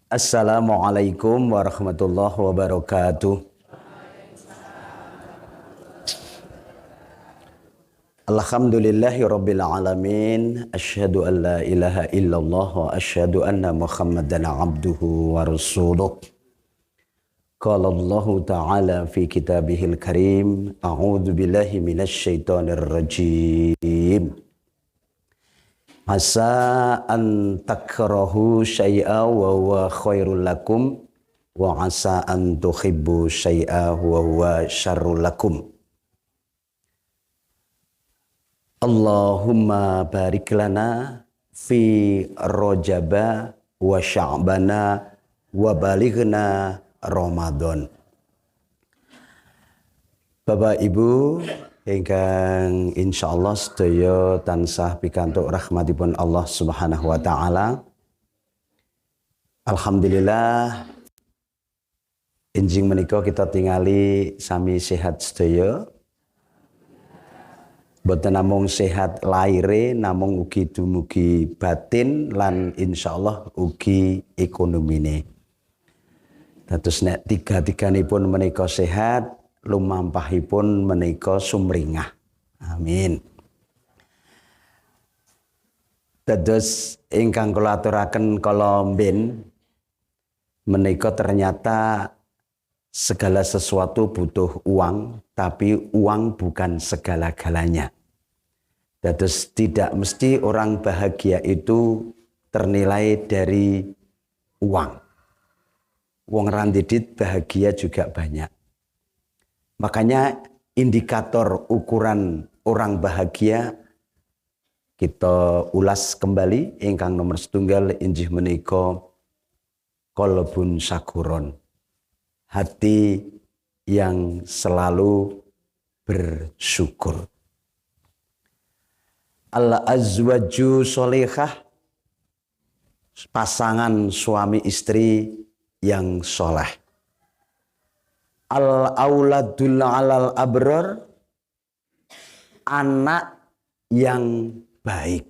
Assalamualaikum warahmatullahi wabarakatuh. Alhamdulillahi rabbil alamin. Asyhadu an la ilaha illallah wa asyhadu anna Muhammadan abduhu wa rasuluh. Qala Allah ta'ala fi kitabihil karim. A'udzu billahi minasy syaithanir rajim. Asa an takrahu syai'a wa huwa khairul lakum wa asa an tuhibbu syai'a wa huwa syarrul lakum. Allahumma barik lana fi rojaba wa sya'bana wa balighna Ramadan. Bapak Ibu ingkang insyaallah sedaya tansah pikantuk rahmatipun Allah Subhanahu wa taala. Alhamdulillah enjing menika kita tingali sami sehat sedaya. Boten namung sehat laire, namung ugi dumugi batin lan insyaallah ugi ekonomine. Dados nek tiga-tiganipun menika sehat, lumampahipun menika sumringah. Amin. Dados ingkang kula aturaken kala mben menika ternyata segala sesuatu butuh uang, tapi uang bukan segala-galanya. Dados tidak mesti orang bahagia itu ternilai dari uang. Wong randidit bahagia juga banyak. Makanya indikator ukuran orang bahagia kita ulas kembali ingkang nomor setunggal injih menika qalbun syakuron. Hati yang selalu bersyukur. Al-azwaju solehah, pasangan suami istri yang soleh. Al-auladul alal abrar, anak yang baik.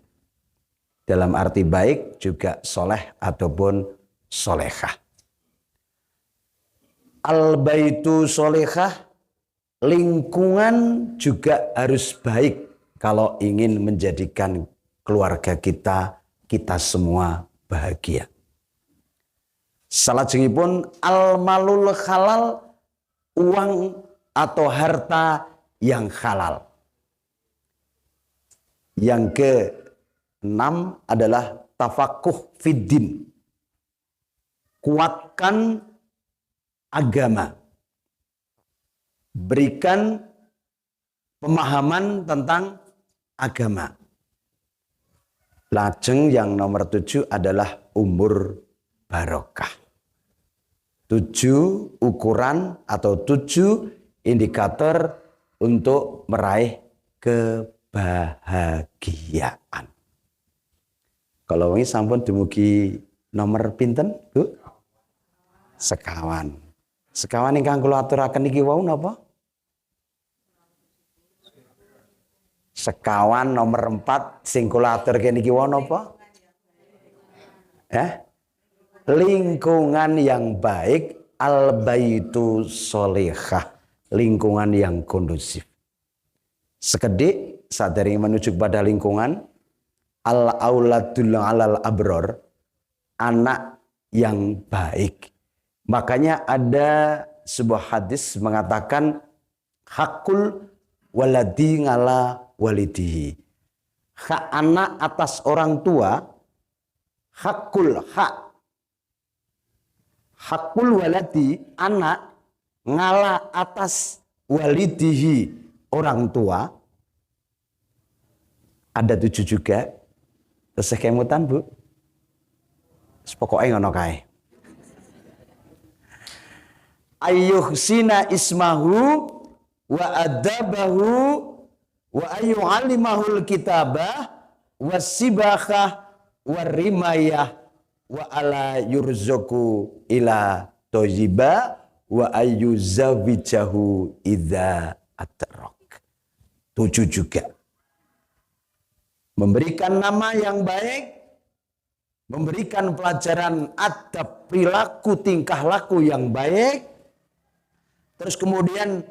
Dalam arti baik juga soleh ataupun solehah. Al-baitu solehah, lingkungan juga harus baik kalau ingin menjadikan keluarga kita semua bahagia. Salajengipun al-malul halal, uang atau harta yang halal. Yang ke-6 adalah tafakuh fiddin. Kuatkan agama. Berikan pemahaman tentang agama. Lajeng yang nomor 7 adalah umur barokah. 7 ukuran atau 7 indikator untuk meraih kebahagiaan. Kalau ini sampun dumugi nomor pinten, Bu? Sekawan. Sekawan ingkang kula aturaken niki wau napa? Sekawan nomor 4 sing kula aturke niki wau napa? Lingkungan yang baik, al-baitu solehah, lingkungan yang kondusif. Sekedik sadari menuju pada lingkungan, al-auladul alal abror, anak yang baik. Makanya ada sebuah hadis mengatakan hakul waladi ngala walidihi. Hak anak atas orang tua, hakul waladi, anak ngala atas walidihi, orang tua. Ada 7 juga. Tesih kemutan, Bu. Pokoknya ngono kae. Ayyuhsina ismahu wa adabahu wa ayyu'alimahul kitabah wasibahah warimayah wa ala yurzoku ila tojiba wa ayyuzawijahu idha atrok. 7 juga. Memberikan nama yang baik, memberikan pelajaran adab, perilaku, tingkah laku yang baik, terus kemudian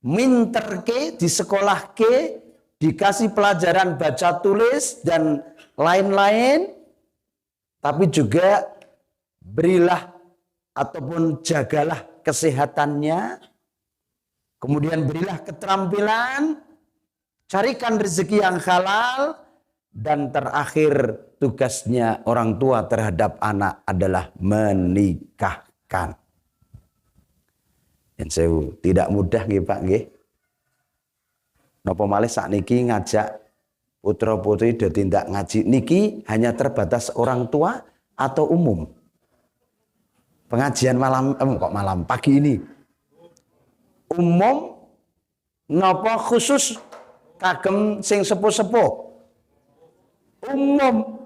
minter ke di sekolah ke, dikasih pelajaran baca tulis dan lain-lain, tapi juga berilah ataupun jagalah kesehatannya, kemudian berilah keterampilan, carikan rezeki yang halal, dan terakhir tugasnya orang tua terhadap anak adalah menikahkan. Yang saya tidak mudah nggih Pak nggih. Napa malih sakniki ngajak putra putri do tindak ngaji niki hanya terbatas orang tua atau umum? Pengajian malam kok malam pagi ini umum napa khusus kagem sing sepuh-sepuh? Umum.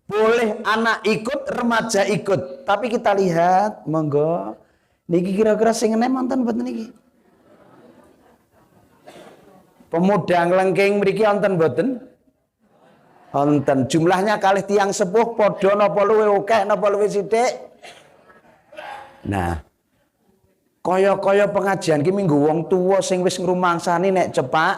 Boleh anak ikut, remaja ikut. Tapi kita lihat, monggo. Niki kira-kira sing enem wonten mboten niki? Pemuda nglengking mriki wonten mboten? Wonten. Jumlahnya kalih tiyang sepuh padha napa luwih akeh napa luwih sithik? Nah, kaya-kaya pengajian ki minggu wong tuwa sing wis ngrumangsani nek cepak.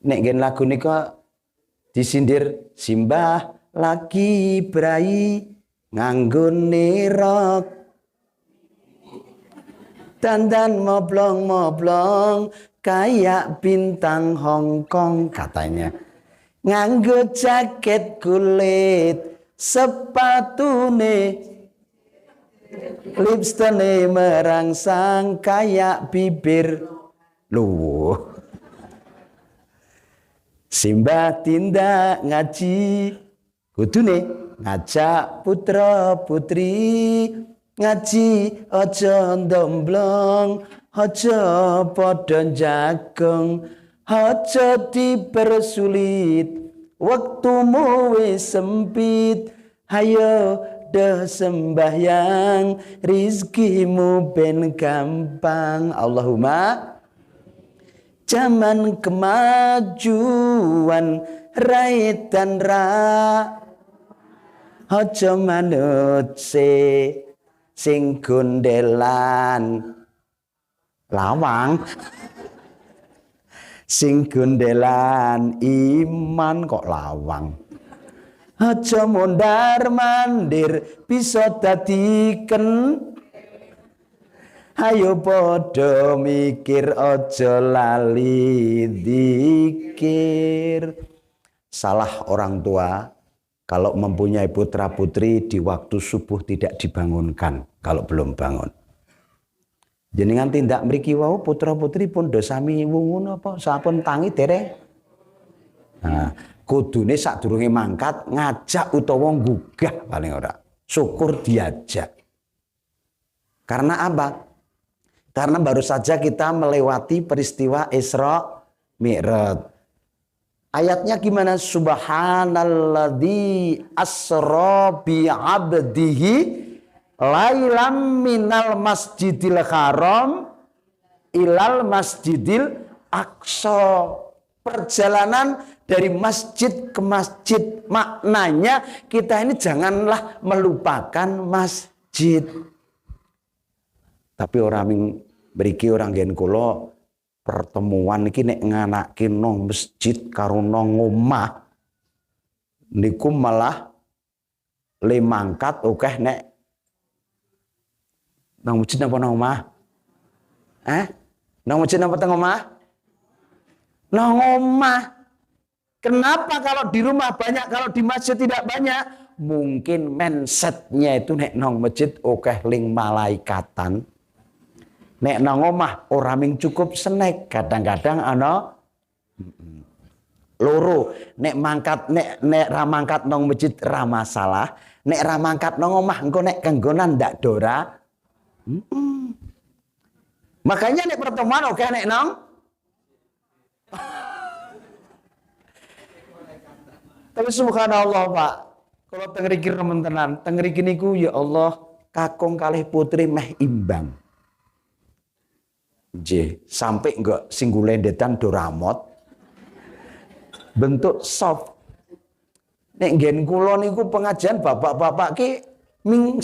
Nek gen lagu nika disindir simbah lagi brai nganggo nirok dandan moblong-moblong kayak bintang Hongkong katanya, nganggo jaket kulit sepatune lipstone merangsang kayak bibir luwuh. Simbah tindak ngaji kudune ngajak putra putri ngaji aja ndomblong aja padha jagong aja dipersulit waktumu wis sempit hayo dah sembahyang rizkimu ben gampang Allahumma. Zaman kemajuan rai dan ra aja manut sing gondelan lawang sing gondelan iman kok lawang aja mondar mandir bisa dadiken. Ayo podo mikir ojo lali dzikir. Salah orang tua kalau mempunyai putra putri di waktu subuh tidak dibangunkan kalau belum bangun. Jenengan tindak mriki wau putra putri pun dosami wungu napa sampun tangi dereng. Nah, kudune sadurunge mangkat ngajak utawa nggugah paling ora. Syukur diajak. Karena apa? Karena baru saja kita melewati peristiwa Isra Mi'raj. Ayatnya gimana? Subhanalladzi asra bi 'abdihi lailam minal masjidil haram ilal masjidil aqsa. Perjalanan dari masjid ke masjid. Maknanya kita ini janganlah melupakan masjid. Tapi orang mriki orang nggen kula pertemuan iki nek nganake nang masjid karo nang omah niku malah le mangkat akeh nek nang masjid napa nang omah? Nang masjid napa teng omah? Nang omah. Kenapa kalau di rumah banyak, kalau di masjid tidak banyak? Mungkin mindsetnya itu nek nang masjid akeh ling malaikatan. Nek nang omah ora ming cukup snack, kadang-kadang ana loro. Nek mangkat nek ra mangkat nang masjid ra masalah, nek ra mangkat nang omah engko nek kenggonan ndak dora. Makanya nek pertemuan oke nek nang tapi subhanallah Pak, kalau teng mriki remen tenan, teng mriki niku ya Allah kakung kalih putri meh imbang. Sampai enggak singgulendetan doramot bentuk soft. Nek nggen kula niku pengajian bapak-bapak ki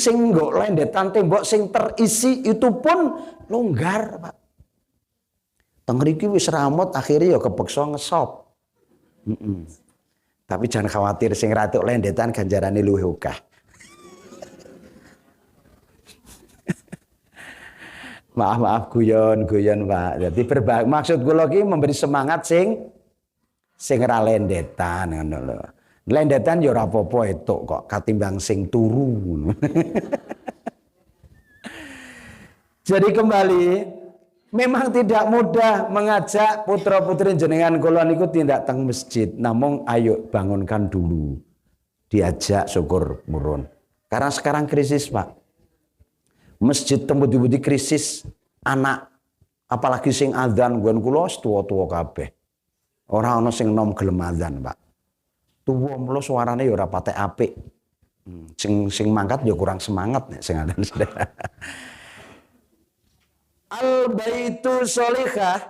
sing nggo lendetan tembok sing terisi itu pun longgar, Pak. Teng mriki wis ramot akhirnya ya kepeksa ngesop. Tapi jangan khawatir sing ratuk lendetan ganjarane luwih akeh. Maaf guyon Pak. Jadi maksud kula ki memberi semangat sing ra lendetan ngono lho. Lendetan ya ora apa-apa etuk kok katimbang sing turu. Jadi kembali, memang tidak mudah mengajak putra-putri jenengan kula niku tindak teng masjid. Namun ayo bangunkan dulu. Diajak syukur murun. Karena sekarang krisis, Pak. Masjid tembu-tembu krisis anak, apalagi sing adzan nggon kula tuwa-tuwa kabeh. Ora ana sing nom gelem adzan, Pak. Tuwa mula suarane ya ora patek apik. Sing mangkat ya kurang semangat nek sing adzan. Al-baitu sholihah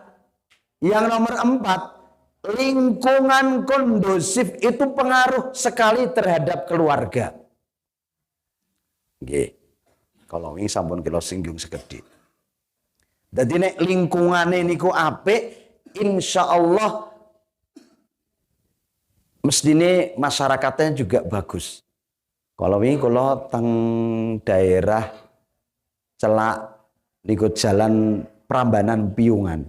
yang nomor 4, lingkungan kondusif itu pengaruh sekali terhadap keluarga. Nggih. Kalau ini sampun kula singgung sekedhik. Dadi nek lingkungane niku apik, insyaallah mestine masyarakatnya juga bagus. Kalau ini kula teng daerah Celak niku jalan Prambanan Piungan.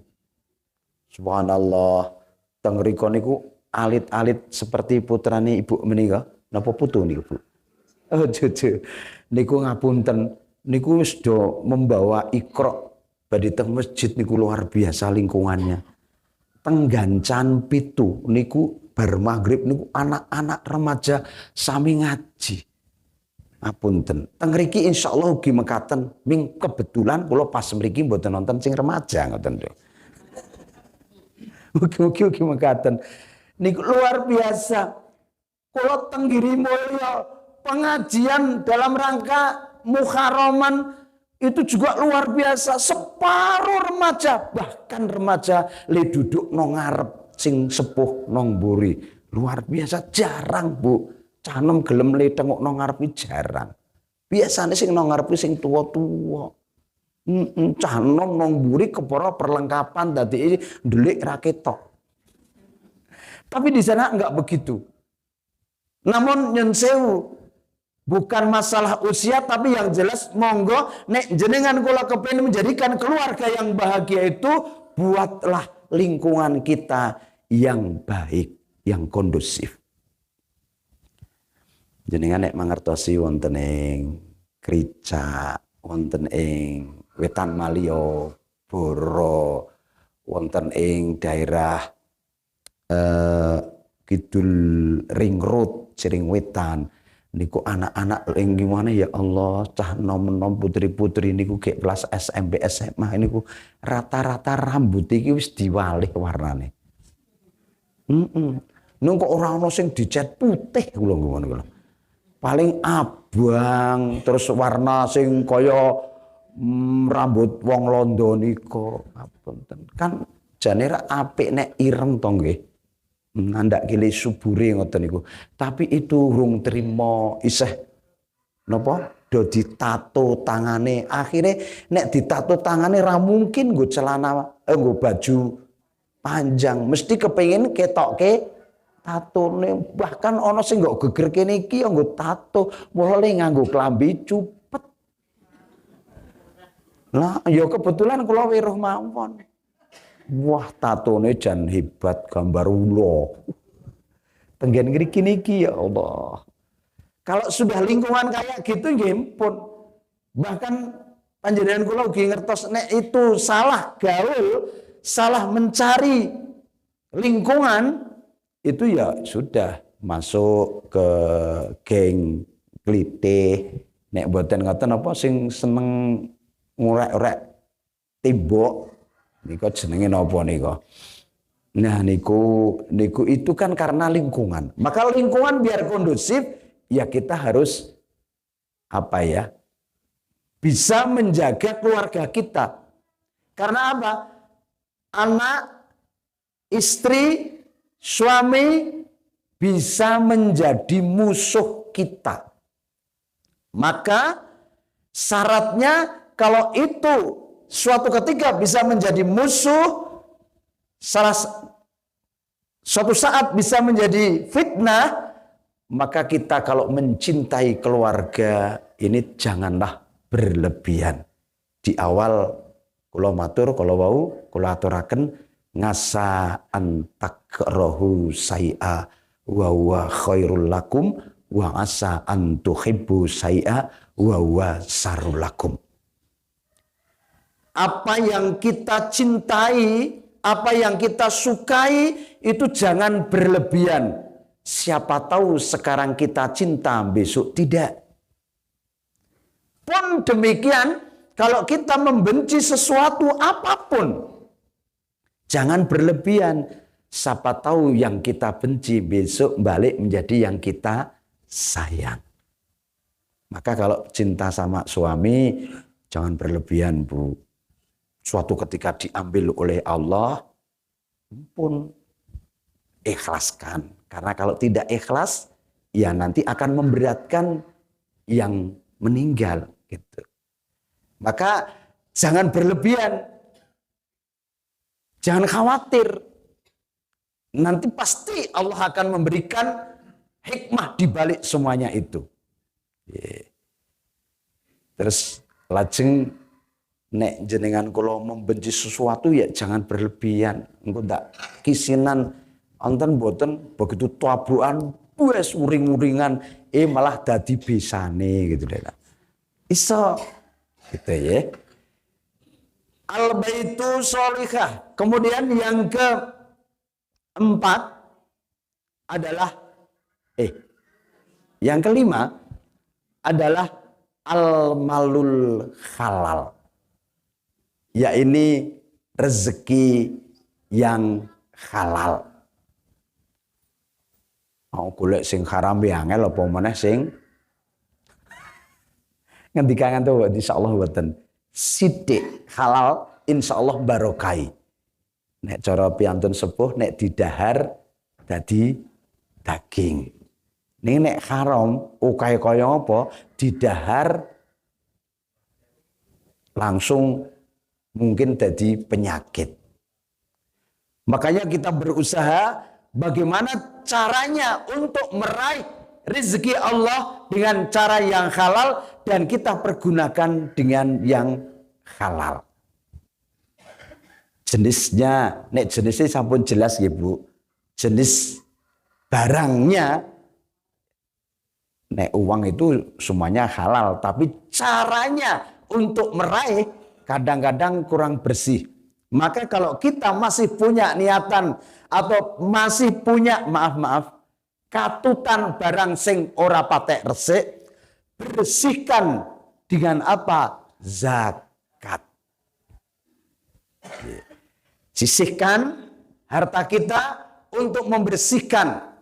Subhanallah, teng mriku niku alit-alit seperti putrane ibu menika. Napa putu niku, Bu? Oh, jojo. Niku ngapunten, niku wis do membawa Iqra badhe teng masjid niku luar biasa lingkungannya. Teng Gancan Pitu niku bar maghrib niku anak-anak remaja sami ngaji. Apunten. Teng mriki insyaallah ugi mekaten, ming kebetulan kula pas mriki mboten nonton sing remaja ngoten lho. Ugi mekaten. Niku luar biasa. Kula teng Girimulya pengajian dalam rangka Muharraman itu juga luar biasa. Separuh remaja, bahkan remaja le duduk nang ngarep sing sepuh nang mburi. Luar biasa, jarang, Bu. Canem gelem le tengok nang ngarep jarang. Biasane sing nang ngarep sing tuwa-tuwa. Canem nang mburi kepara perlengkapan dadi ndelik ra ketok. Tapi di sana enggak begitu. Namun nyen sewu, bukan masalah usia, tapi yang jelas monggo nek jenengan kula kepengin menjadikan keluarga yang bahagia itu, buatlah lingkungan kita yang baik, yang kondusif. Jenengan nek mangertosi wonten ing Krica, wonten ing Wetan Malio, Boro, wonten ing daerah Kidul Ring Road, Ciring Wetan. Niku anak-anak ing gimana ya Allah, cah nom-nom putri-putri niku gek kelas SMP SMA niku rata-rata rambut iki wis diwalih warnane. Nung kok ora ana sing dicet putih kula ngono. Paling abang terus warna sing kaya rambut wong Londo niku. Apunten. Kan jane ra apik nek ireng to nggih. Nandak kili subure ngoten niku. Tapi itu urung trima isih napa do ditato tangane. Akhire nek ditato tangane ra mungkin nggo celana nggo baju panjang, mesti kepengin ketokke tatone. Bahkan ana sing nggo geger kene iki nggo tato, mulane nganggo klambi cupet. Lah ya kebetulan kula weruh mawon. Wah, tatone jan hebat, gambar ula. Tenggen ngriki niki ya Allah. Kalau sudah lingkungan kayak gitu nggih pun. Bahkan panjenengan kula ugi ngertos nek itu salah gaul, salah mencari lingkungan, itu ya sudah masuk ke geng klitih. Nek mboten ngoten apa sing seneng ngorek-orek tembok niku jenenge napa niku. Nah niku itu kan karena lingkungan. Maka lingkungan biar kondusif ya kita harus apa ya? Bisa menjaga keluarga kita. Karena apa? Anak, istri, suami bisa menjadi musuh kita. Maka syaratnya kalau itu suatu ketika bisa menjadi musuh, suatu saat bisa menjadi fitnah, maka kita kalau mencintai keluarga ini janganlah berlebihan. Di awal kula matur, kula wau, kula aturaken ngasa antakrahu sai'a wa huwa khairul lakum wa asa antuhibbu sai'a wa huwa sarul lakum. Apa yang kita cintai, apa yang kita sukai itu jangan berlebihan. Siapa tahu sekarang kita cinta, besok tidak. Pun demikian, kalau kita membenci sesuatu apapun, jangan berlebihan. Siapa tahu yang kita benci besok balik menjadi yang kita sayang. Maka kalau cinta sama suami, jangan berlebihan, Bu. Suatu ketika diambil oleh Allah, pun ikhlaskan. Karena kalau tidak ikhlas, ya nanti akan memberatkan yang meninggal. Gitu. Maka jangan berlebihan. Jangan khawatir. Nanti pasti Allah akan memberikan hikmah di balik semuanya itu. Terus lajeng nek jenengan kalau membenci sesuatu ya jangan berlebihan. Engko ndak kisinan wonten mboten begitu tabukan wes uring-uringan malah dadi besane gitu deh. Iso gitu ya. Al-baitu sholihah. Kemudian yang keempat adalah yang kelima adalah al-malul halal. Ya ini rezeki yang halal. Mau golek sing haram ya angel apa meneh sing ngendikan tuh insyaallah mboten. Sidik halal insyaallah barokai. Nek cara piantun sepuh nek didahar dadi daging. Ning nek haram ukae kaya apa didahar langsung mungkin jadi penyakit. Makanya kita berusaha bagaimana caranya untuk meraih rezeki Allah dengan cara yang halal dan kita pergunakan dengan yang halal. Jenisnya, nek jenisnya sampun jelas ya Bu. Jenis barangnya, nek uang itu semuanya halal, tapi caranya untuk meraih kadang-kadang kurang bersih. Maka kalau kita masih punya niatan atau masih punya katutan barang sing ora patek resik, bersihkan dengan apa? Zakat. Sisihkan harta kita untuk membersihkan.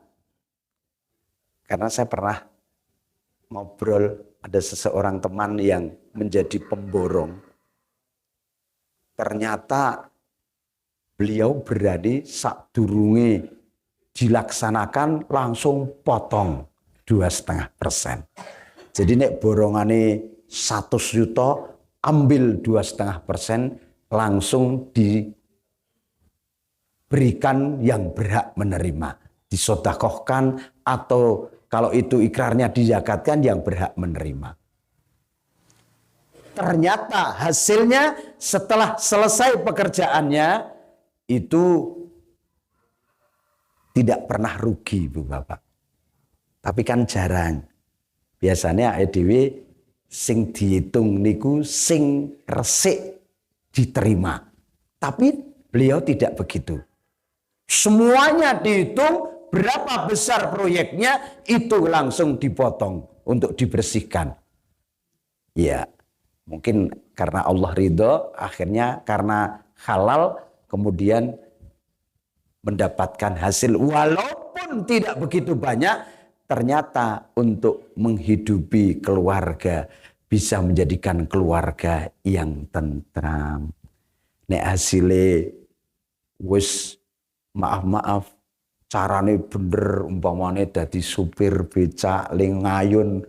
Karena saya pernah ngobrol ada seseorang teman yang menjadi pemborong. Ternyata beliau berani sakdurunge dilaksanakan langsung potong 2,5%. Jadi nek borongane 100 juta ambil 2,5% langsung diberikan yang berhak menerima, disodakohkan atau kalau itu ikrarnya dizakatkan yang berhak menerima. Ternyata hasilnya setelah selesai pekerjaannya itu tidak pernah rugi Bu Bapak. Tapi kan jarang. Biasanya EDW sing dihitung niku sing resik diterima. Tapi beliau tidak begitu. Semuanya dihitung berapa besar proyeknya itu langsung dipotong untuk dibersihkan. Ya. Mungkin karena Allah ridho, akhirnya karena halal, kemudian mendapatkan hasil. Walaupun tidak begitu banyak, ternyata untuk menghidupi keluarga, bisa menjadikan keluarga yang tentram. nek hasile wis maaf-maaf carane bener umpamane dadi supir becak ling ngayun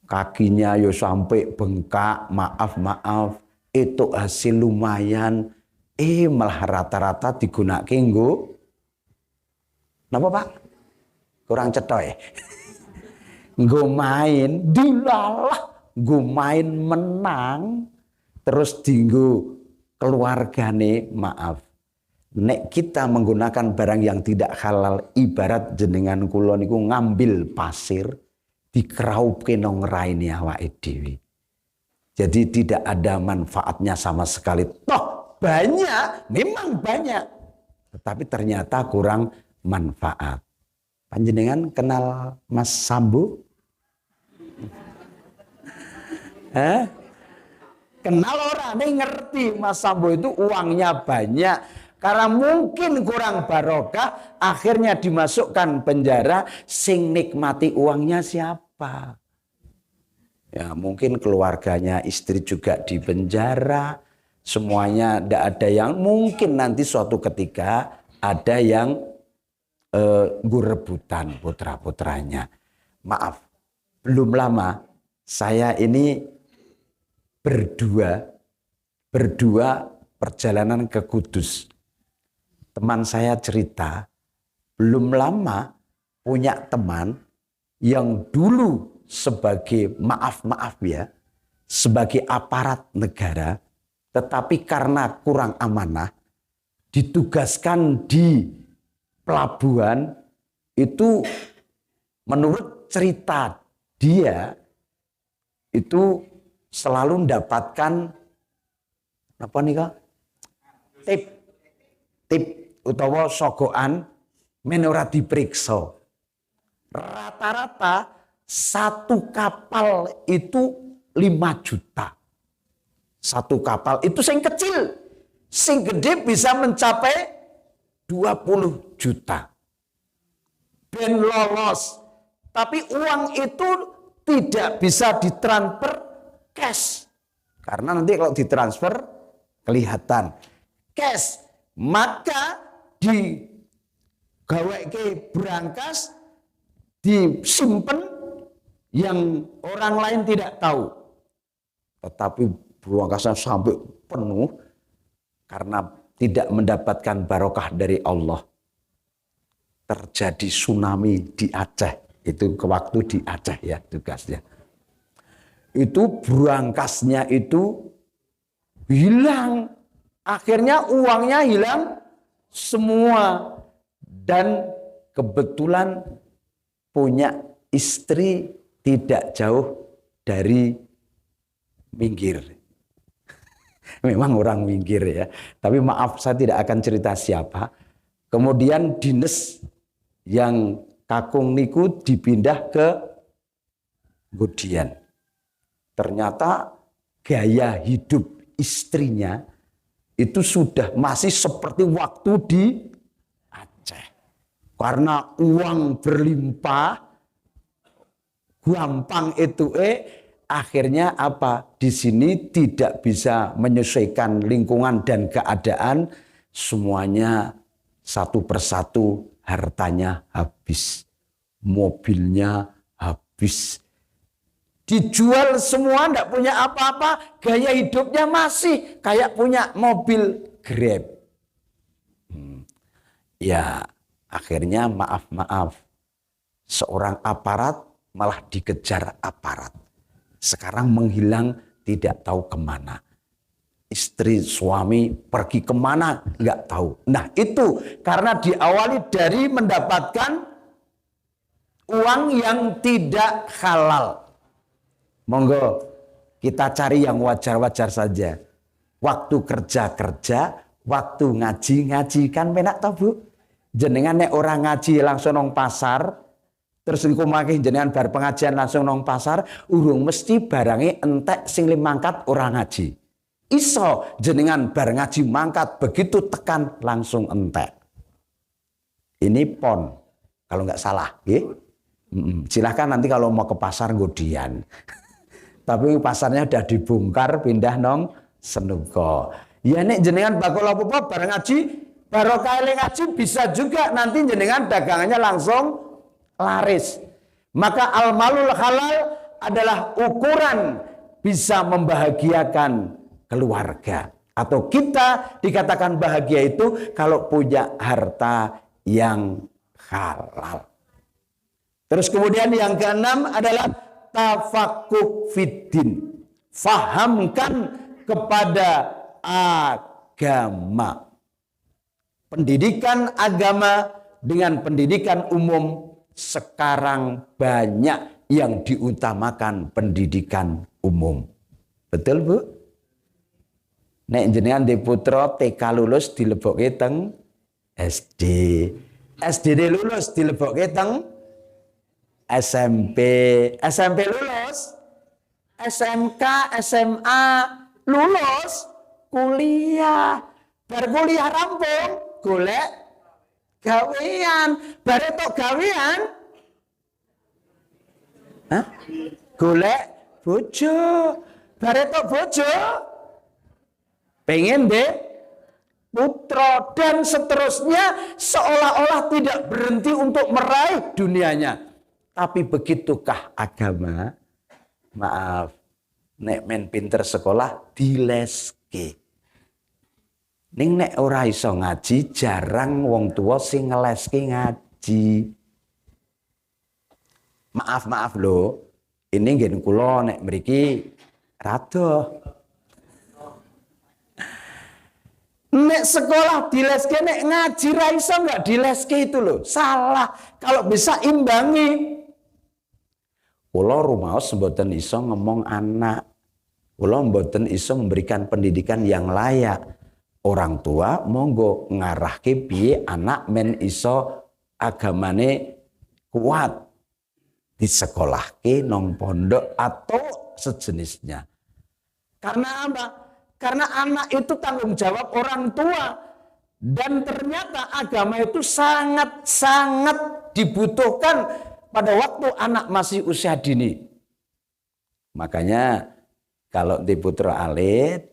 kakinya yo sampai bengkak, maaf itu hasil lumayan malah rata-rata digunakake nggo napa Pak? Kurang cetha ya. Nggo main dilalah, nggo main menang terus dinggo keluargane maaf. Nek kita menggunakan barang yang tidak halal ibarat jenengan kula niku ngambil pasir dikerauke nang raine awake dhewe. Jadi tidak ada manfaatnya sama sekali. Toh banyak, memang banyak. Tetapi ternyata kurang manfaat. Panjenengan kenal Mas Sambo? Kenal orang, nih ngerti Mas Sambo itu uangnya banyak. Karena mungkin kurang barokah, akhirnya dimasukkan penjara, sing nikmati uangnya siapa? Ya mungkin keluarganya, istri juga di penjara, semuanya tidak ada yang mungkin nanti suatu ketika ada yang rebutan putra-putranya. Maaf, belum lama saya ini berdua perjalanan ke Kudus. Teman saya cerita, belum lama punya teman yang dulu sebagai sebagai aparat negara, tetapi karena kurang amanah, ditugaskan di pelabuhan itu menurut cerita dia itu selalu mendapatkan apa nih Kak? Tip utawa sogokan menora diperiksa. Rata-rata satu kapal itu 5 juta. Satu kapal itu sing kecil, sing gede bisa mencapai 20 juta. Ben lolos. Tapi uang itu tidak bisa ditransfer cash. Karena nanti kalau ditransfer kelihatan cash. Maka digaweke brankas, disimpan yang orang lain tidak tahu. Tetapi brankasnya sampai penuh karena tidak mendapatkan barokah dari Allah. Terjadi tsunami di Aceh. Itu ke waktu di Aceh ya tugasnya. Itu brankasnya itu hilang. Akhirnya uangnya hilang semua. Dan kebetulan punya istri tidak jauh dari Minggir. Memang orang Minggir ya. Tapi maaf saya tidak akan cerita siapa. Kemudian dinas yang kakung niku dipindah ke Godian. Ternyata gaya hidup istrinya itu sudah masih seperti waktu di Aceh. Karena uang berlimpah, gampang itu akhirnya apa? Di sini tidak bisa menyesuaikan lingkungan dan keadaan, semuanya satu persatu hartanya habis, mobilnya habis. Dijual semua, tidak punya apa-apa, gaya hidupnya masih kayak punya mobil Grab. Ya, akhirnya maaf, seorang aparat malah dikejar aparat. Sekarang menghilang tidak tahu kemana. Istri suami pergi kemana nggak tahu. Nah itu karena diawali dari mendapatkan uang yang tidak halal. Monggo kita cari yang wajar-wajar saja. Waktu kerja, waktu ngaji kan penak toh Bu. Jenengan nek orang ngaji langsung nang pasar, terus engko mangke jenengan bar pengajian langsung nang pasar, urung mesti barange entek sing mangkat orang ngaji. Iso jenengan bar ngaji mangkat begitu tekan langsung entek. Ini pon kalau nggak salah, nggih. Silahkan nanti kalau mau ke pasar Godian. Tapi pasarnya udah dibongkar pindah nong senuka. Ya nek jenengan bakul apa bareng ngaji, barokah ngaji bisa juga nanti jenengan dagangannya langsung laris. Maka al-malul halal adalah ukuran bisa membahagiakan keluarga. Atau kita dikatakan bahagia itu kalau punya harta yang halal. Terus kemudian yang keenam adalah tafaqquh fiddin. Fahamkan kepada agama. Pendidikan agama dengan pendidikan umum sekarang banyak yang diutamakan pendidikan umum. Betul, Bu? Nek jenengan di putra TK lulus dilebokke teng SD. SD lulus dilebokke teng SMP. SMP lulus, SMK, SMA lulus, kuliah. Bar kuliah rampung, golek gawean. Bar entuk gawean, golek bojo. Bar entuk bojo, pengen deh putra, dan seterusnya, seolah-olah tidak berhenti untuk meraih dunianya. Tapi begitukah agama? Maaf, nek men pinter sekolah dileske. Ning nek ora iso ngaji, jarang wong tua sing ngeleske ngaji. Maaf lho, ini nggih kula nek mriki rada. Nek sekolah dileske, nek ngaji ra iso enggak dileske itu loh. Salah. Kalau bisa imbangi. Kula rumaos mboten iso ngomong anak. Kula mboten iso memberikan pendidikan yang layak. Orang tua monggo ngarahke piye anak men iso agamane kuat. Disekolahke nang pondok atau sejenisnya. Karena apa? Karena anak itu tanggung jawab orang tua. Dan ternyata agama itu sangat-sangat dibutuhkan pada waktu anak masih usia dini. Makanya kalau di putra alit,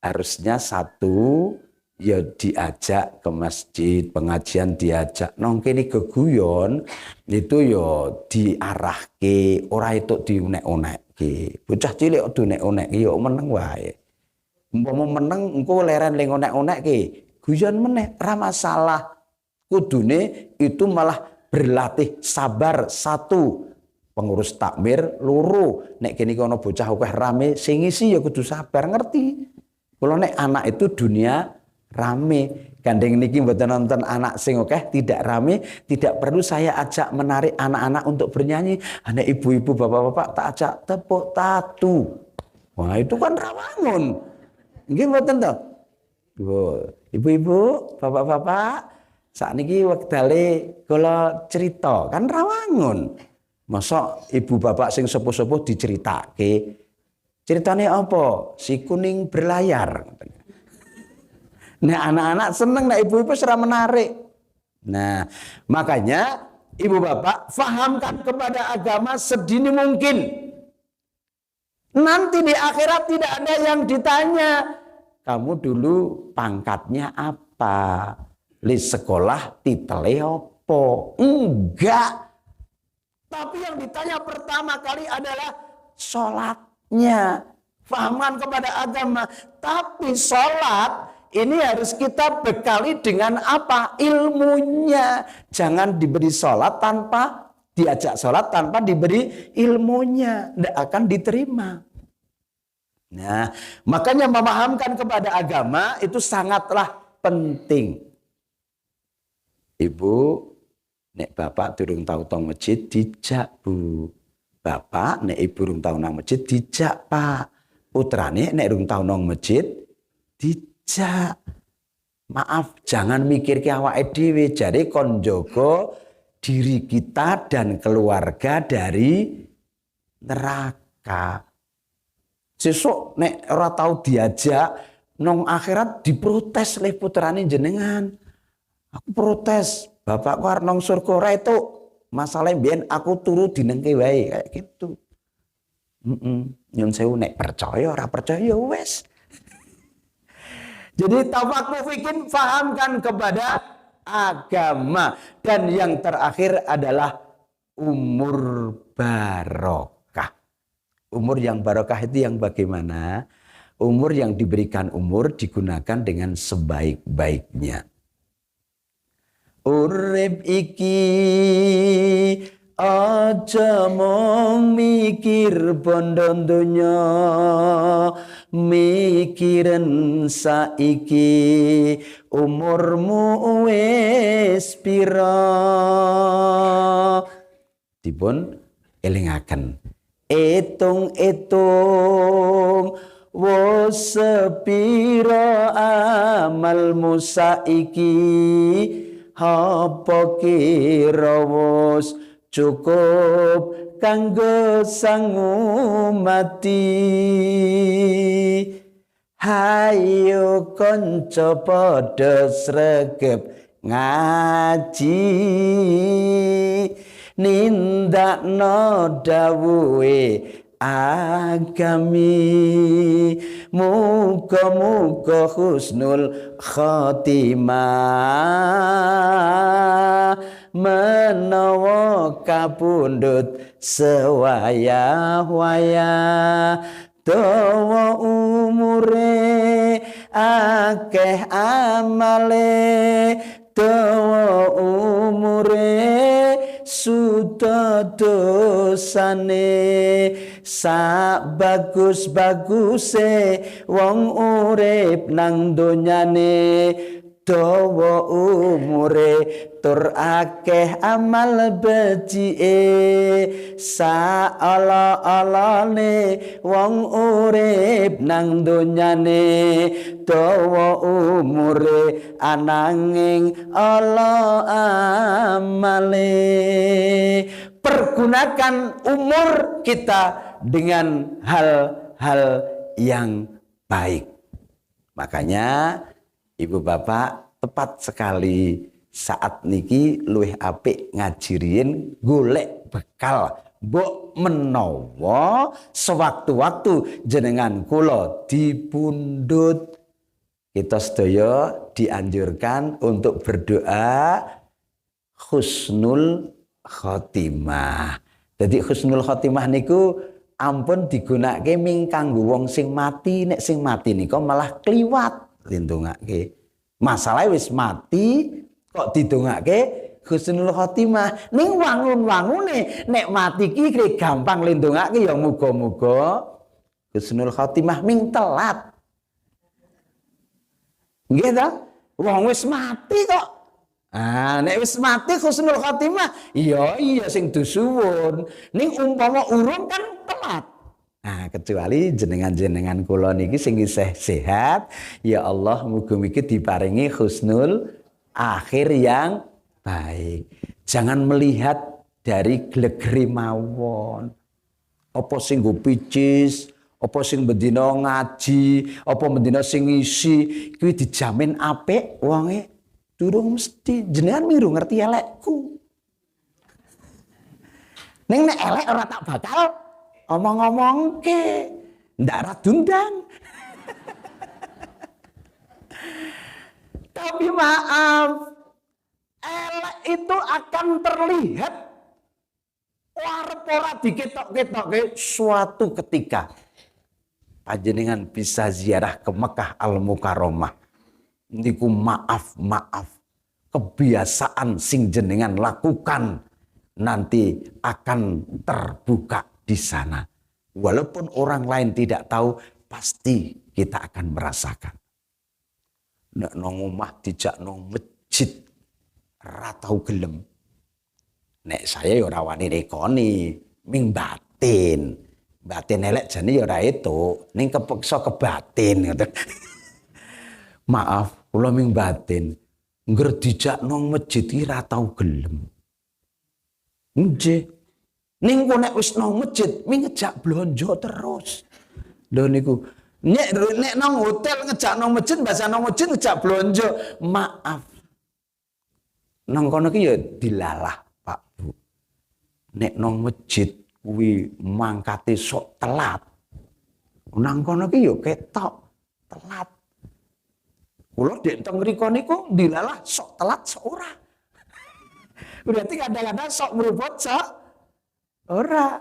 harusnya satu, ya diajak ke masjid, pengajian diajak. Nong kene geguyon, itu ya diarahke, ora itu diunek-unekke. Bocah cilik diunek-unekke, ya meneng wae. Umpama meneng engko leren ling onek-onekke, guyon meneh ra masalah. Kudune itu malah berlatih sabar satu. Pengurus takmir loro, nek kene iki ana bocah akeh rame, sing ngisi ya kudu sabar ngerti. Kula nek anak itu dunia rame. Gandeng niki mboten nonton anak sing akeh tidak rame, tidak perlu saya ajak menarik anak-anak untuk bernyanyi. Anak ibu-ibu, bapak-bapak tak ajak tepuk tatu. Wah, itu kan rawangun. Nggih mboten to? Ibu-ibu, bapak-bapak, sakniki wektale kula cerita, kan rawangun. Masa ibu bapak sing sepuh-sepuh diceritake. Ceritane apa? Si kuning berlayar. Nah, anak-anak seneng, nah ibu-ibu serah menarik. Nah, makanya ibu bapak fahamkan kepada agama sedini mungkin. Nanti di akhirat tidak ada yang ditanya. Kamu dulu pangkatnya apa? Li sekolah titele apa? Enggak. Tapi yang ditanya pertama kali adalah sholatnya. Fahamkan kepada agama. Tapi sholat ini harus kita bekali dengan apa? Ilmunya. Jangan diberi sholat tanpa diajak sholat tanpa diberi ilmunya. Tidak akan diterima. Nah, makanya memahamkan kepada agama itu sangatlah penting. Ibu, nek bapak durung tahu tong masjid dijak Bu. Bapak nek ibu durung tahu nang masjid dijak Pak. Putrane nek durung tahu nang masjid dijak. Maaf, jangan mikir ke awake dhewe. Jadi kon jaga diri kita dan keluarga dari neraka. Sesuk nek ora tau diajak nang akhirat diprotes oleh putrane jenengan. Aku protes, bapakku arep nang surga ora itu. Masalah mbiyen aku turu dinengke wae kayak gitu. Nyun sewu nek percaya ora percaya ya wis. Jadi tafakuh fikin fahamkan kepada agama. Dan yang terakhir adalah umur barokah. Umur yang barokah itu yang bagaimana? Umur yang diberikan umur digunakan dengan sebaik-baiknya. Urip iki aja mung mikir bondo donya, mikiren saiki umurmu wis pira. Dipun elingaken, etung-etung wis sepira amalmu saiki, apa kira wis cukup kanggo sangu mati. Hayo kanca padha sregep ngaji, nindakno dawuhe agami. Muga-muga husnul khotimah, menawa kapundhut sewayah-wayah. Dawa umure akeh amale, dawa umure suda dosane. Sak bagus-baguse wong urip nang donyane, dawa umure tur akeh amal becike. Sak ala-alane wong urip nang donyane, dawa umure ananging ala amale. Pergunakan umur kita dengan hal-hal yang baik. Makanya Ibu Bapak tepat sekali saat niki luwih apik ngaji riyin golek bekal. Mbok menawa sewaktu-waktu jenengan kula dipundhut, kita sedaya dianjurkan untuk berdoa husnul khotimah. Jadi husnul khotimah niku ampun digunakake ming kanggo wong sing mati. Nek sing mati nika malah kliwat lindungake. Masalah wis mati kok didongake husnul khotimah. Ning wangun-wangune nek mati ki gampang lindungake ya muga-muga husnul khotimah ming telat. Nggih ta? Wong wis mati kok. Nek wis mati husnul khotimah, iya sing dusuwun. Ning umpama urung kan telat. Kecuali jenengan-jenengan kula niki sing isih sehat, ya Allah muga-muga diparingi husnul akhir yang baik. Jangan melihat dari glegeri mawon. Apa sing nggo picis, apa sing bendina ngaji, apa bendina sing ngisi, kuwi dijamin apik wonge. Durung mesti jenengan miru ngerti elekku. Ning nek elek ora tak bakal omong-omongke. Ndak ra dundang. Tapi maaf, elek itu akan terlihat warep ora diketok-ketokke suatu ketika. Panjenengan bisa ziarah ke Mekah Al-Mukarramah. Niku maaf kebiasaan sing jenengan lakukan nanti akan terbuka di sana. Walaupun orang lain tidak tahu, pasti kita akan merasakan. Nek nang omah dijak nang masjid ra tau gelem. Nek saya ya ora wani nekoni, ming batin. Batin elek jane ya ora etuk, ning kepeksa kebatin ngoten. Maaf, kula ming batin, ngger dijak nang masjid iki ra tau gelem. Nggih. Ning kok nek wis nang masjid, ming ngejak blonjo terus. Lho niku, nek nang hotel ngejak nang masjid, bahasa nang masjid ngejak blonjo. Maaf. Nang kono ki ya dilalah, Pak Bu. Nek nang masjid kuwi mangkate sok telat. Nang kono ki ya ketok telat. Kula dek teng mriku niku dilalah sok telat sok ora. Berarti kadang-kadang sok meruput sok ora.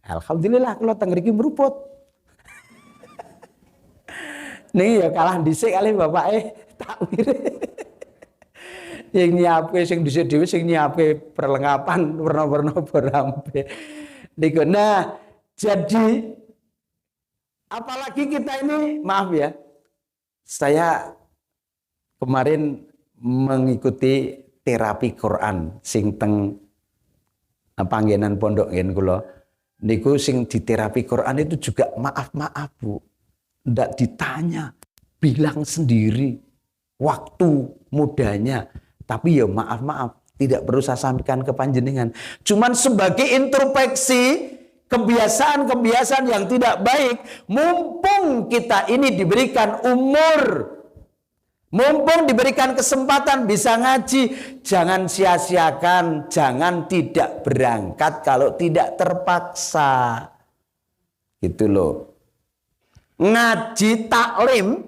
Alhamdulillah kula teng mriki meruput. Nih ya kalah dhisik kali bapake takwir. Yang nyiapke sing dhisik dhewe sing nyiapke perlengkapan werna-werna berambe. Niku nah jadi apalagi kita ini maaf ya. Saya kemarin mengikuti terapi Quran sing teng panggenan pondok ngen kula. Niku sing di terapi Quran itu juga maaf Bu. Ndak ditanya, bilang sendiri waktu mudanya. Tapi ya maaf, tidak perlu saya sampaikan ke panjenengan. Cuman sebagai introspeksi kebiasaan-kebiasaan yang tidak baik, mumpung kita ini diberikan umur, mumpung diberikan kesempatan bisa ngaji, jangan sia-siakan, jangan tidak berangkat kalau tidak terpaksa. Gitu loh. Ngaji taklim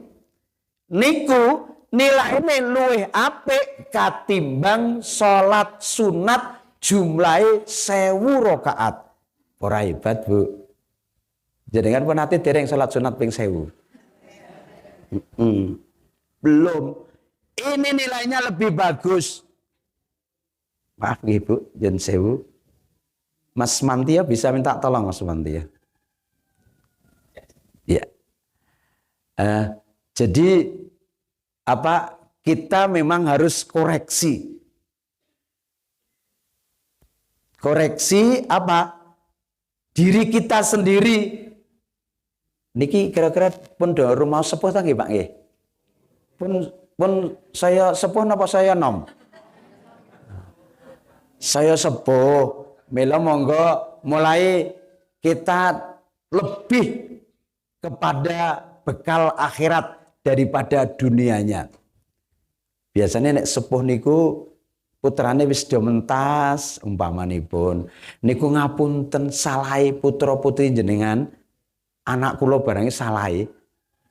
niku nilainya luwih apik katimbang salat sunat jumlahe 1000 rakaat. Ora hebat, Bu. Jenengan pun nate dereng salat sunat ping 1000. Belum. Ini nilainya lebih bagus. Maaf nggih, Bu, jen 1000. Mas Mantia bisa minta tolong Mas Mantia. Ya. Jadi apa kita memang harus koreksi. Koreksi apa? Diri kita sendiri. Niki kira-kira pun do rumah sepuh ta nggih, Pak nggih? Pun saya sepuh napa saya nom? Saya sepuh. Mila monggo mulai kita lebih kepada bekal akhirat daripada dunianya. Biasanya nek sepuh niku putrane wis do mentas umpamanipun niku ngapunten salahe putra putri jenengan, anak kula barange salahe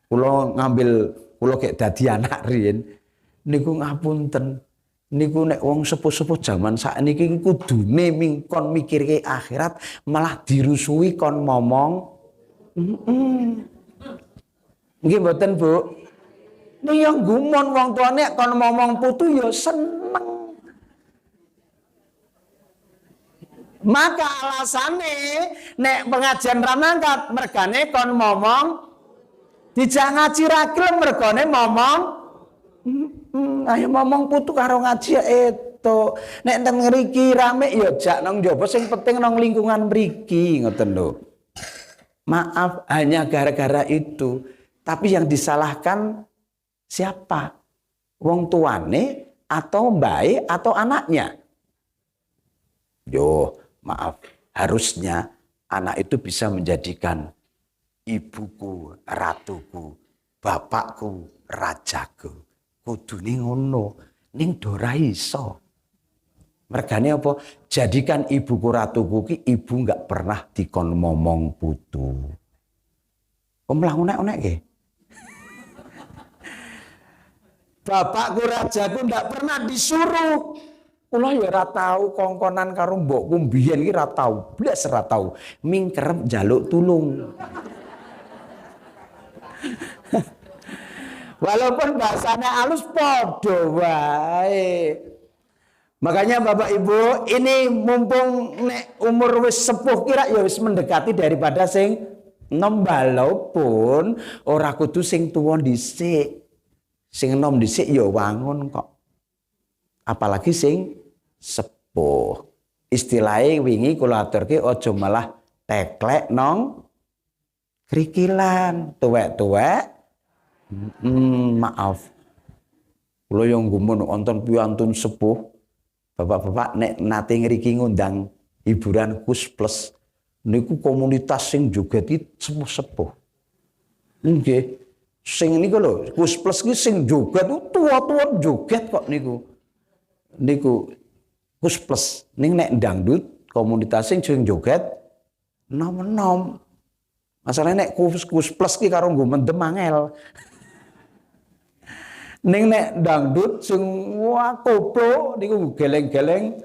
kula ngambil kula gek dadi anak riyen niku ngapunten niku nek wong sepuh-sepuh jaman sakniki kudune mingkon mikirke akhirat malah dirusui kon momong. Nggih mboten, Bu. Ning yang gumon wong tuane kon momong putu ya seneng. Maka alasane nek pengajian ra mangkat mergane kon momong dijak ngaji ra gelem mergane momong. Ayo momong putu karo ngaji ya eto. Nek teng ngriki rame ya jak nang njaba sing penting nang lingkungan mriki ngoten lho. Maaf hanya gara-gara itu. Tapi yang disalahkan siapa? Wong tuane atau mbae atau anaknya? Yo, maaf. Harusnya anak itu bisa menjadikan ibuku ratuku, bapakku rajaku. Kudune ngono, ning do ra iso. Mergane apa? Jadikan ibuku ratuku ki ibu enggak pernah dikon momong putu. Kok mlaku-nek nggih? Bapakku rajaku ndak pernah disuruh. Kula ya ora tau kongkonan karo mbokku mbiyen iki ora tau, blas ora tau. Mingkerep njaluk tulung. Walaupun bahasanya halus padha wae. Makanya Bapak Ibu, ini mumpung nek umur wis sepuh kira ya wis mendekati daripada sing nom walaupun ora kudu sing tuwa dhisik. Sing enom dhisik ya wangun kok. Apalagi sing sepuh. Istilahnya wingi kula aturke aja malah teklek nong krikilan, tuwek-tuwek. Maaf. Kula yang gumun wonten piantun sepuh. Bapak-bapak nek nate ngriki ngundang hiburan Kus Plus niku komunitas sing joget iki sepuh-sepuh. Nggih. Sing niku lho, Kus Plus ki sing joget tua-tua joget kok niku. Niku Kus Plus. Ning nek dangdut komunitas sing joget nom-nom. Masalahnya nek Kus Plus ki karo nggo mendem angel. Ning nek dangdut sing wah koplo niku geleng-geleng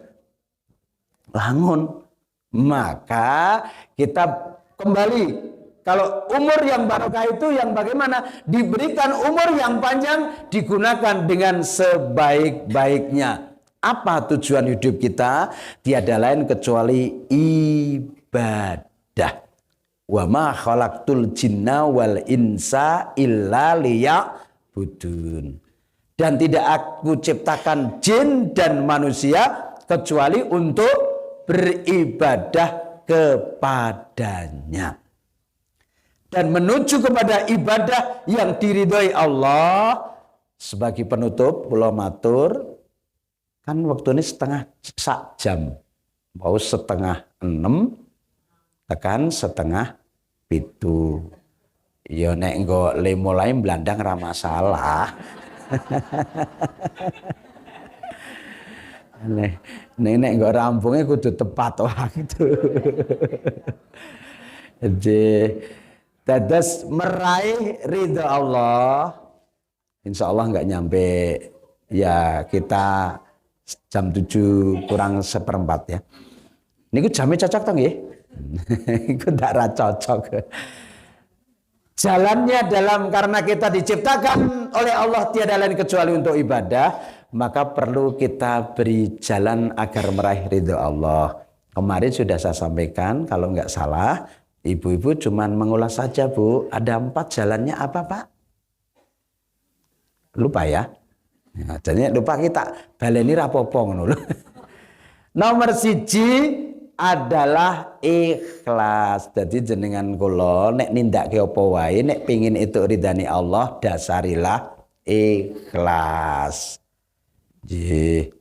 langun. Maka kita kembali, kalau umur yang barokah itu yang bagaimana? Diberikan umur yang panjang, digunakan dengan sebaik-baiknya. Apa tujuan hidup kita? Tiada lain kecuali ibadah. Wa ma khalaqtul jinna wal insa illa liya'budun. Dan tidak aku ciptakan jin dan manusia kecuali untuk beribadah kepadanya. Dan menuju kepada ibadah yang diridhoi Allah. Sebagai penutup, kula matur, kan waktu ini sak jam. Mau 5:30 tekan 4:30. Ya nek engko mulai blandang ra masalah. Nek enggak rampungnya kudu tepat waktu. Jadi dados meraih ridha Allah, insya Allah nggak nyampe ya kita jam 7 kurang 1/4 ya. Niku jamnya cocok toh nggih? Iku ndak ra cocok. Jalannya dalam karena kita diciptakan oleh Allah tiada lain kecuali untuk ibadah, maka perlu kita beri jalan agar meraih ridho Allah. Kemarin sudah saya sampaikan, kalau nggak salah, ibu-ibu cuman mengulas saja Bu. Ada 4 jalannya apa Pak? Lupa ya? Nah, jadi lupa kita baleni rapopo ngono lho. Nomor 1 adalah ikhlas. Jadi jenengan kula nek nindakake apa wae nek pengin itu ridhani Allah, dasarilah ikhlas. Nggih.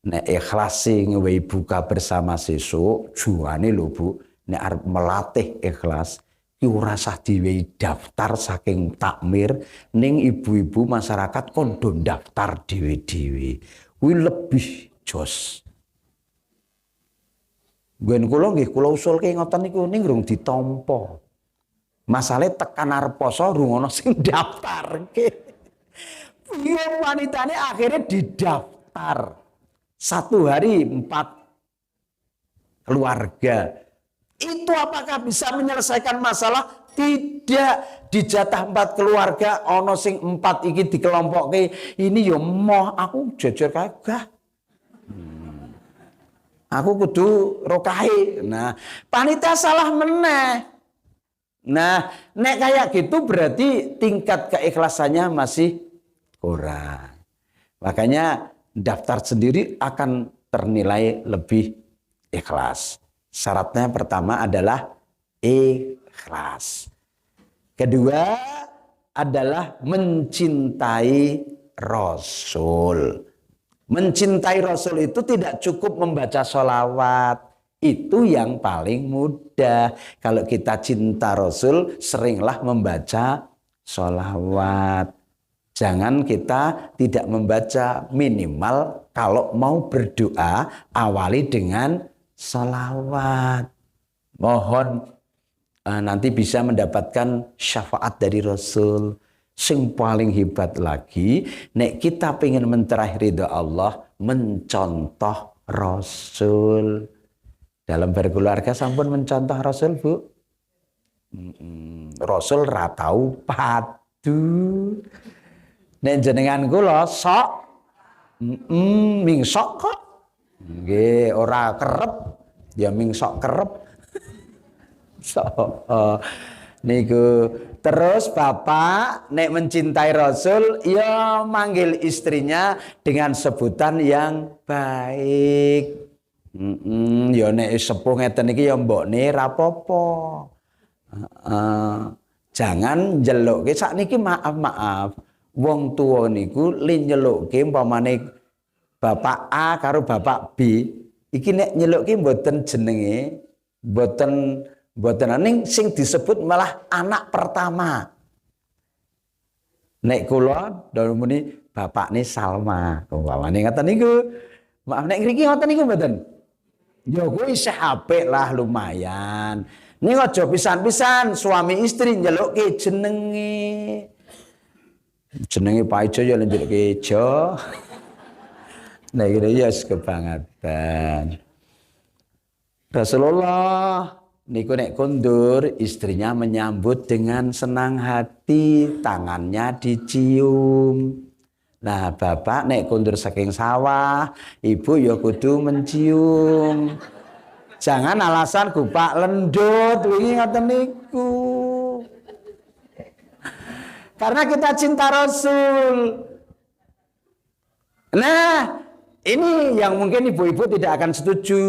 Nek ikhlas sing wehi buka bersama sesuk, juane lho Bu, nek arep melatih ikhlas ki ora usah diwehi daftar saking takmir, ning ibu-ibu masyarakat kondo daftar dhewe-dhewe. Kuwi lebih jos. Nggen kula nggih kula usulke ngoten niku ning rung ditampa. Masalahe tekan arep poso rungono sing daftarke. Piye wanitane akhirnya didaftar. 1 hari 4 keluarga. Itu apakah bisa menyelesaikan masalah? Tidak. Dijatah 4 keluarga ana sing 4 iki dikelompokke. Ini ya moh aku jejer kagak. Aku kudu rokahi. Nah, panitia salah meneh. Nah, nek kayak gitu berarti tingkat keikhlasannya masih kurang. Makanya daftar sendiri akan ternilai lebih ikhlas. Syaratnya pertama adalah ikhlas. Kedua adalah mencintai Rasul. Mencintai Rasul itu tidak cukup membaca sholawat. Itu yang paling mudah. Kalau kita cinta Rasul, seringlah membaca sholawat. Jangan kita tidak membaca, minimal kalau mau berdoa, awali dengan sholawat. Mohon nanti bisa mendapatkan syafaat dari Rasul. Sing paling hebat lagi, nek kita pengen menteraih ridha Allah, mencontoh Rasul. Dalam berkeluarga sampun mencontoh Rasul, Bu. Rasul ra tau padu. Nek jenengan kula sok mingsok kok. Nggih, ora kerep, ya mingsok kerep. Niku terus bapak nek mencintai Rasul ya manggil istrinya dengan sebutan yang baik. Ya nek sepuh ngeten iki ya mbokne rapopo. Jangan njelukke sakniki maaf. Wong tuwa niku li nyelukke umpamane bapak A karo bapak B iki nek nyelukke mboten jenenge mboten ning sing disebut malah anak pertama. Nek kula dalem muni bapakne Salma, umpamane ngoten niku. Maaf nek ngriki ngoten niku mboten. Ya kuwi isih apik lah lumayan. Ning aja pisan-pisan suami istri nyelukke jenenge. Jenenge Pak Ijo ya ndelok Ijo. Nah ini ya kebangetan. Rasulullah niku nek kondur istrinya menyambut dengan senang hati, tangannya dicium. Nah, bapak nek kondur saking sawah, ibu ya kudu mencium. Jangan alasan gupak lendut wingi ngoten niku. Karena kita cinta Rasul. Nah, ini yang mungkin ibu-ibu tidak akan setuju.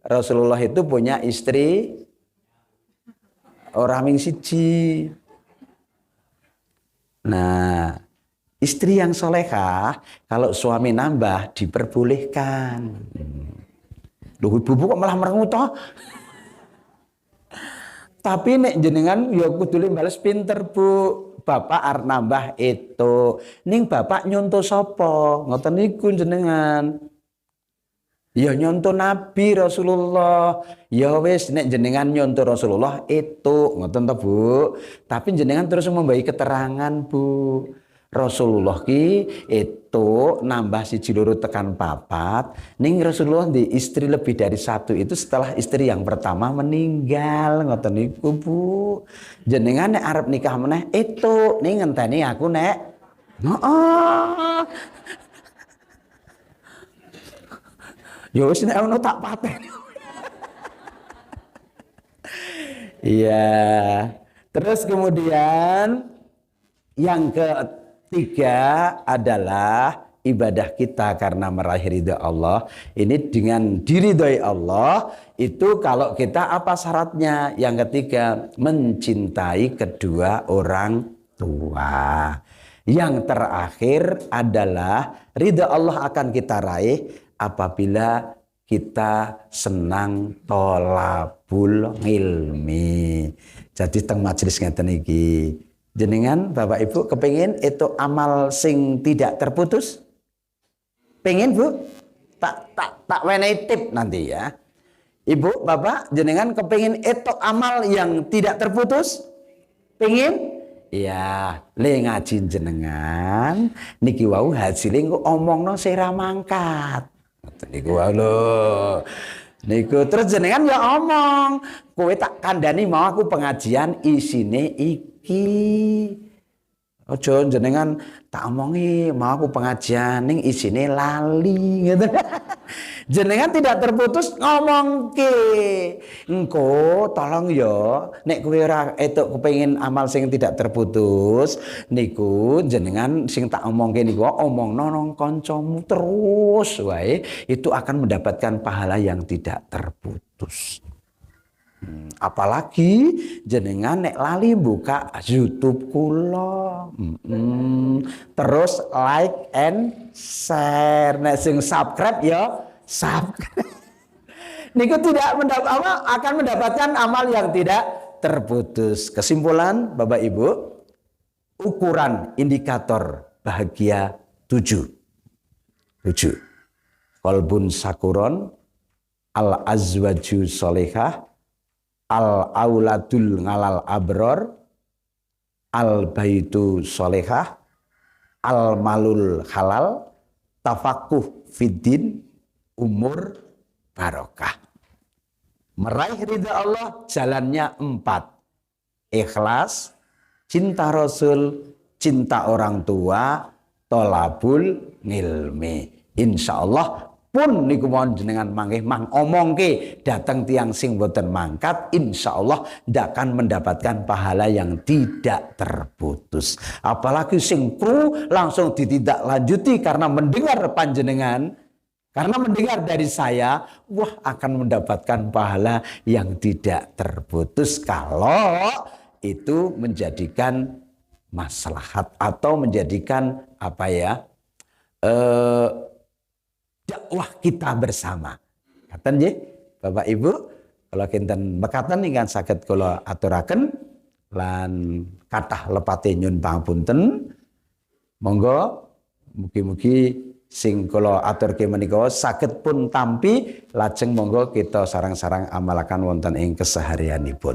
Rasulullah itu punya istri orang ming siji. Nah, istri yang solehah kalau suami nambah diperbolehkan. Loh, ibu kok malah merengut toh? Tapi nek jenengan ya kudu bales pinter, Bu. Bapak arep nambah itu. Ning bapak nyontoh sapa? Ngoten niku jenengan. Ya nyontoh Nabi Rasulullah. Ya wis nek jenengan nyontoh Rasulullah itu ngoten to, Bu. Tapi jenengan terus membayi keterangan, Bu. Rasulullah ki itu nambah siji loro tekan papat. Ning Rasulullah di istri lebih dari satu itu setelah istri yang pertama meninggal. Ngoten niku, Bu. Jenengan nek arep nikah meneh itu ning ngenteni aku nek. Heeh. Ya wis nek ono tak pateni. Iya. Terus kemudian yang ketiga adalah ibadah kita karena meraih ridha Allah. Ini dengan diridhoi Allah itu kalau kita apa syaratnya? Yang ketiga mencintai kedua orang tua. Yang terakhir adalah ridha Allah akan kita raih apabila kita senang tolabul ilmi. Jadi teng majelis ngeten iki. Jenengan Bapak Ibu kepengin itu amal sing tidak terputus? Pengen, Bu? Tak wenehi tip nanti ya. Ibu, Bapak, jenengan kepengin itu amal yang tidak terputus? Pengen? Iya, le ngaji jenengan niki wau hasilé engko omongno sira mangkat. Niku lho. Niku terus jenengan ya omong, kowe tak kandhani mau aku pengajian isine iki. Ojo jenengan tak omongi mau aku pengajian ning isine lali gitu. Jenengan tidak terputus ngomongke. Engko tolong ya nek kowe ora etuk kepengin amal sing tidak terputus niku jenengan sing tak omongke niku omongno nang kancamu terus wae itu akan mendapatkan pahala yang tidak terputus. Apalagi jenengan nek lali buka YouTube kula. Terus like and share. Nek sing subscribe ya subscribe. Niku tidak akan mendapatkan amal yang tidak terputus. Kesimpulan Bapak Ibu, ukuran indikator bahagia 7. Qalbun sakuron, al azwaju solehah, al auladul ngalal abror, al baitu solehah, al malul halal, tafakuh fiddin, umur barokah. Meraih ridha Allah jalannya 4. Ikhlas, cinta Rasul, cinta orang tua, tolabul ngilmi. Insya Allah pun niku mohon jenengan manggih mang omongke datang tiang sing boten mangkat, insya Allah ndak akan mendapatkan pahala yang tidak terputus. Apalagi sing kru langsung ditindaklanjuti karena mendengar panjenengan, karena mendengar dari saya, wah akan mendapatkan pahala yang tidak terputus kalau itu menjadikan maslahat atau menjadikan apa ya? Dakwah kita bersama. Katen nggih, Bapak Ibu, kalau kinten mekaten ingkang saged kula aturaken lan kathah lepate nyun pangapunten. Monggo mugi-mugi sing kula aturke menika saged pun tampi lajeng monggo kita sarang-sarang amalaken wonten ing keseharianipun.